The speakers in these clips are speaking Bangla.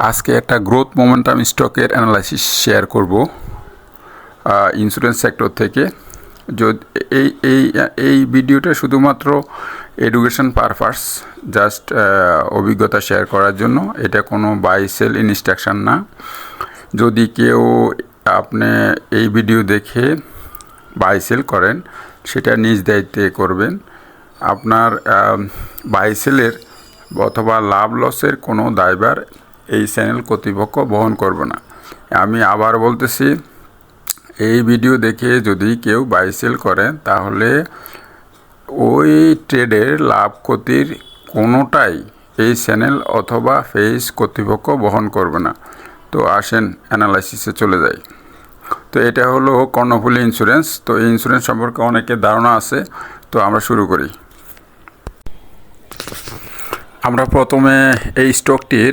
আজকে একটা গ্রোথ মোমেন্টাম স্টকের অ্যানালাইসিস শেয়ার করব ইন্স্যুরেন্স সেক্টর থেকে। যদি এই এই এই ভিডিওটা শুধুমাত্র এডুকেশন পারপাস, জাস্ট অভিজ্ঞতা শেয়ার করার জন্য। এটা কোনো বাই সেল ইনস্ট্রাকশন না। যদি কেউ আপনি এই ভিডিও দেখে বাই সেল করেন, সেটা নিজ দায়িত্বে করবেন। আপনার বাই সেলের অথবা লাভ লসের কোনো দায়ভার এই চ্যানেল কর্তৃপক্ষ বহন করবে না। আমি আবার বলতেছি, এই ভিডিও দেখে যদি কেউ বাই সেল করেন, তাহলে ওই ট্রেডের লাভ ক্ষতির কোনোটাই এই চ্যানেল অথবা পেজ কর্তৃপক্ষ বহন করবে না। তো আসেন অ্যানালাইসিসে চলে যাই। তো এটা হলো কর্ণফুলী ইন্স্যুরেন্স। তো এই ইন্স্যুরেন্স সম্পর্কে অনেকের ধারণা আছে। তো আমরা শুরু করি। আমরা প্রথমে এই স্টকটির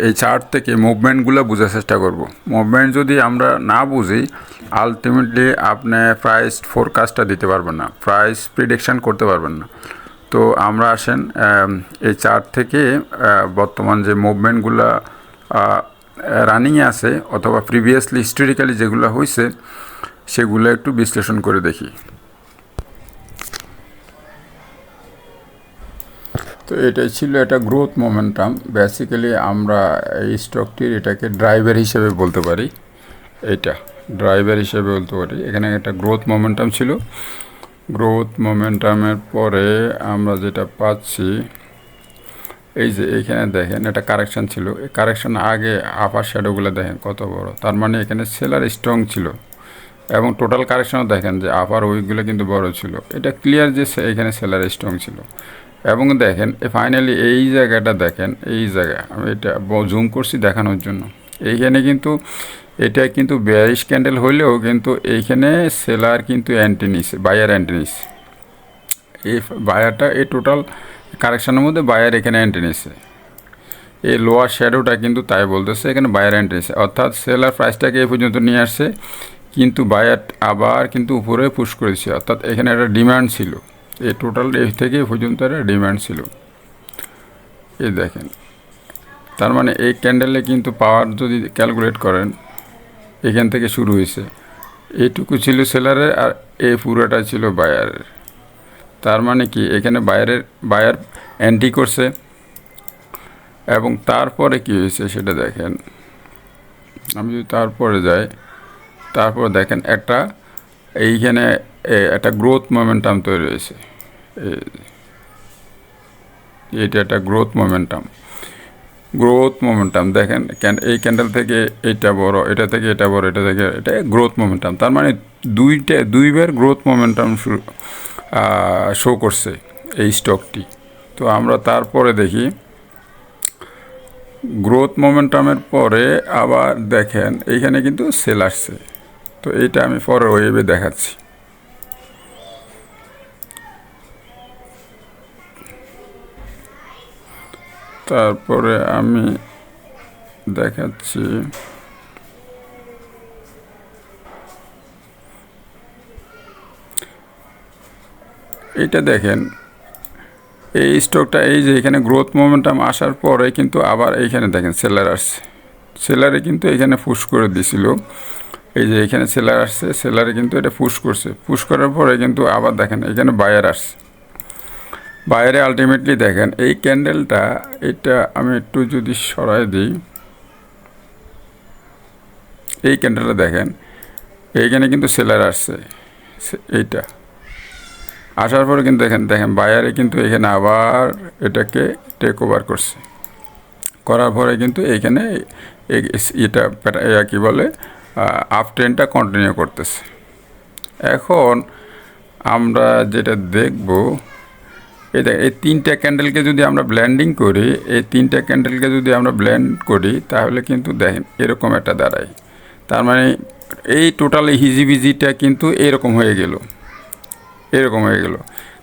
এই চার্ট থেকে মুভমেন্টগুলো বোঝার চেষ্টা করব। মুভমেন্ট যদি আমরা না বুঝি, আলটিমেটলি আপনি প্রাইস ফোরকাস্টটা দিতে পারবেন না, প্রাইস প্রিডিকশান করতে পারবেন না। তো আমরা আসেন এই চার্ট থেকে বর্তমান যে মুভমেন্টগুলো রানিংয়ে আছে অথবা প্রিভিয়াসলি হিস্টোরিক্যালি যেগুলো হয়েছে, সেগুলো একটু বিশ্লেষণ করে দেখি। তো এটাই ছিল একটা গ্রোথ মোমেন্টাম। বেসিক্যালি আমরা এই স্টকটির এটাকে ড্রাইভার হিসেবে বলতে পারি। এইটা ড্রাইভার হিসেবে বলতে পারি। এখানে একটা গ্রোথ মোমেন্টাম ছিল। গ্রোথ মোমেন্টামের পরে আমরা যেটা পাচ্ছি, এই যে এইখানে দেখেন একটা কারেকশান ছিল। এই কারেকশান আগে আপার শ্যাডোগুলো দেখেন কত বড়। তার মানে এখানে সেলার স্ট্রং ছিল এবং টোটাল কারেকশনও দেখেন যে আপার উইকগুলো কিন্তু বড় ছিল। এটা ক্লিয়ার যে এখানে সেলার স্ট্রং ছিল। এবং দেখেন ফাইনালি এই জায়গাটা দেখেন, এই জায়গা আমি এটা জুম করছি দেখানোর জন্য। এইখানে কিন্তু এটা কিন্তু বেয়ারিশ ক্যান্ডেল হইলেও কিন্তু এইখানে সেলার কিন্তু অ্যান্টি নিছে, বায়ার অ্যান্টি নিছে। এই বায়ারটা এই টোটাল কারেকশানের মধ্যে বায়ার এখানে অ্যান্টি নিছে। এই লোয়ার শ্যাডোটা কিন্তু তাই বলতেছে এখানে বায়ার অ্যান্টি নিছে, অর্থাৎ সেলার প্রাইসটাকে এই পর্যন্ত নিয়ে আসছে, কিন্তু বায়ার আবার কিন্তু উপরে পুশ করেছে, অর্থাৎ এখানে একটা ডিমান্ড ছিল। এই টোটাল এই থেকে পর্যন্ত একটা ডিমান্ড ছিল। এই দেখেন, তার মানে এই ক্যান্ডেলে কিন্তু পাওয়ার যদি ক্যালকুলেট করেন, এখান থেকে শুরু হয়েছে, এইটুকু ছিল সেলারের আর এই পুরোটা ছিল বায়ারের। তার মানে কি এখানে বায়ার অ্যান্টি করছে। এবং তারপরে কি হয়েছে সেটা দেখেন। আমি যদি তারপরে যাই, তারপর দেখেন এইখানে একটা গ্রোথ মোমেন্টাম তৈরি হয়েছে। এটা একটা গ্রোথ মোমেন্টাম দেখেন। এই ক্যান্ডেল থেকে এইটা বড়, এটা থেকে এটা বড়, এটা থেকে এটা গ্রোথ মোমেন্টাম। তার মানে দুইবার গ্রোথ মোমেন্টাম শো করছে এই স্টকটি। তো আমরা তারপরে দেখি গ্রোথ মোমেন্টামের পরে আবার দেখেন এইখানে কিন্তু সেল আসছে। তো এইটা আমি পরে ওয়েবে দেখাচ্ছি। তারপরে আমি দেখাচ্ছি এইটা দেখেন, এই স্টকটা এই যে এখানে গ্রোথ মোমেন্টাম আসার পরে কিন্তু আবার এইখানে দেখেন সেলার আসছে। সেলারে কিন্তু এখানে পুশ করে দিছিল। এই যে এখানে সেলার আসছে, সেলারে কিন্তু এটা পুশ করছে। পুশ করার পরে কিন্তু আবার দেখেন এখানে বায়ার আসছে। বাইরে আলটিমেটলি দেখেন এই ক্যান্ডেলটা, এটা আমি একটু যদি সরাই দিই, এই ক্যান্ডেলটা দেখেন এইখানে কিন্তু সেলার আসছে। এইটা আসার পরে কিন্তু দেখেন বায়ারে কিন্তু এখানে আবার এটাকে টেক ওভার করছে। করার পরে কিন্তু এইখানে এটা কী বলে আপ ট্রেন্ডটা কন্টিনিউ করতেছে। এখন আমরা যেটা দেখব, এই তিনটা ক্যান্ডেলকে যদি আমরা ব্লেন্ডিং করি, তাহলে কিন্তু দেখেন এরকম একটা দাঁড়ায়। তার মানে এই টোটাল হিজিবিজিটা কিন্তু এরকম হয়ে গেল।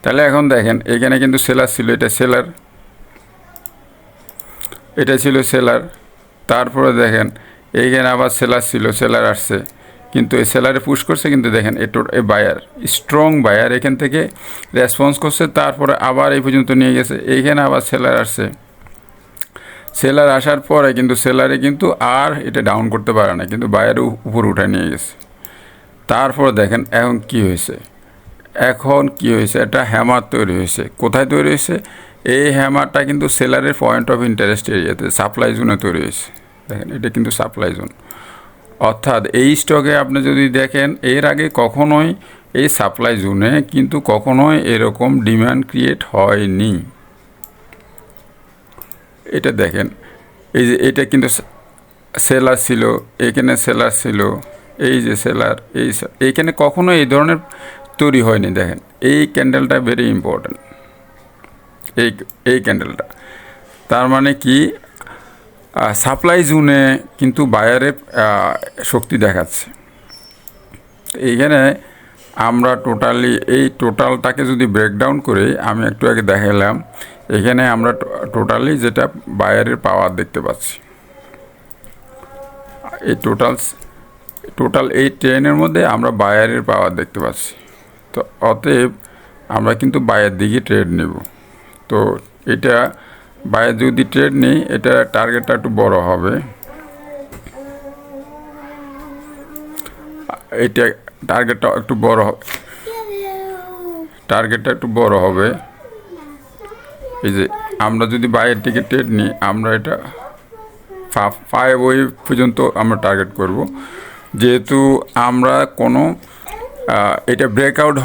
তাহলে এখন দেখেন এখানে কিন্তু সেলার ছিল, এটা ছিল সেলার। তারপরে দেখেন এইখানে আবার সেলার ছিল, সেলার আসছে, কিন্তু এই সেলারে পুশ করছে। কিন্তু দেখেন এই বায়ার, স্ট্রং বায়ার এখান থেকে রেসপন্স করছে। তারপরে আবার এই পর্যন্ত নিয়ে গেছে, এইখানে আবার সেলার আসছে। সেলার আসার পরে কিন্তু সেলারে কিন্তু আর এটা ডাউন করতে পারে না, কিন্তু বায়ার উপর উঠে নিয়ে গেছে। তারপর দেখেন এখন কি হয়েছে, একটা হ্যামার তৈরি হয়েছে। কোথায় তৈরি হয়েছে? এই হ্যামারটা কিন্তু সেলারের পয়েন্ট অফ ইন্টারেস্ট এরিয়াতে সাপ্লাই জোনে তৈরি হয়েছে। দেখেন এটা কিন্তু সাপ্লাই জোন, অর্থাৎ এই স্টকে আপনি যদি দেখেন এর আগে কখনোই এই সাপ্লাই জোনে কিন্তু কখনোই এরকম ডিমান্ড ক্রিয়েট হয়নি। এটা দেখেন, এই যে এটা কিন্তু সেলার ছিল, এখানে সেলার ছিল, এই যে সেলার, এইখানে কখনো এই ধরনের তৈরি হয়নি। দেখেন এই ক্যান্ডেলটা ভেরি ইম্পর্ট্যান্ট, এই ক্যান্ডেলটা তার মানে কি সাপ্লাই জোনে কিন্তু বায়ারের শক্তি দেখাচ্ছে। এইখানে আমরা এই টোটালটাকে যদি ব্রেকডাউন করে আমি একটু আগে দেখালাম, এখানে আমরা টোটালি যেটা বায়ারের পাওয়ার দেখতে পাচ্ছি, এই টোটাল এই ট্রেনের মধ্যে আমরা বায়ারের পাওয়ার দেখতে পাচ্ছি। তো অতএব আমরা কিন্তু বায়ের দিকে ট্রেড নেব। তো এটা বায়ের যদি ট্রেড নিই, এটা টার্গেটটা একটু বড় হবে, এটা টার্গেটটা একটু বড় হবে। এই যে আমরা যদি বায়ের দিকে ট্রেড নিই, আমরা এটা 5 ওয়েভ পর্যন্ত আমরা টার্গেট করব। যেহেতু আমরা কোনো এটা ব্রেকআউট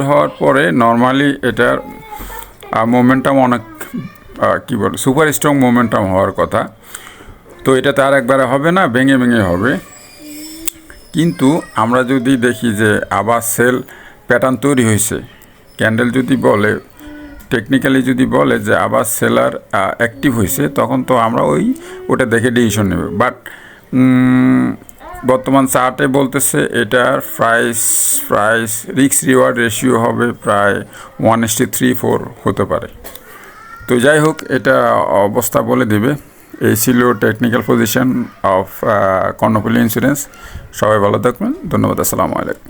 হওয়ার পরে নর্মালি এটার মোমেন্টাম অনেক সুপার স্ট্রং মোমেন্টাম হওয়ার কথা। তো এটা তার একবারে হবে না, ভেঙে হবে। কিন্তু আমরা যদি দেখি যে আবার সেল প্যাটার্ন তৈরি হয়েছে, ক্যান্ডেল যদি বলে, টেকনিক্যালি যদি বলে যে আবার সেলার অ্যাক্টিভ হয়েছে, তখন তো আমরা ওটা দেখে ডিসিশন নেব। বাট বর্তমান চার্টে বলতেছে এটার প্রাইস রিস্ক রিওয়ার্ড রেশিও হবে প্রায় 1:3-4 হতে পারে। তো যাই হোক, এটা অবস্থা বলে দিবে। এই ছিল technical position of Karnaphuli insurance. সবাই ভালো থাকবেন, ধন্যবাদ, আসসালামু আলাইকুম।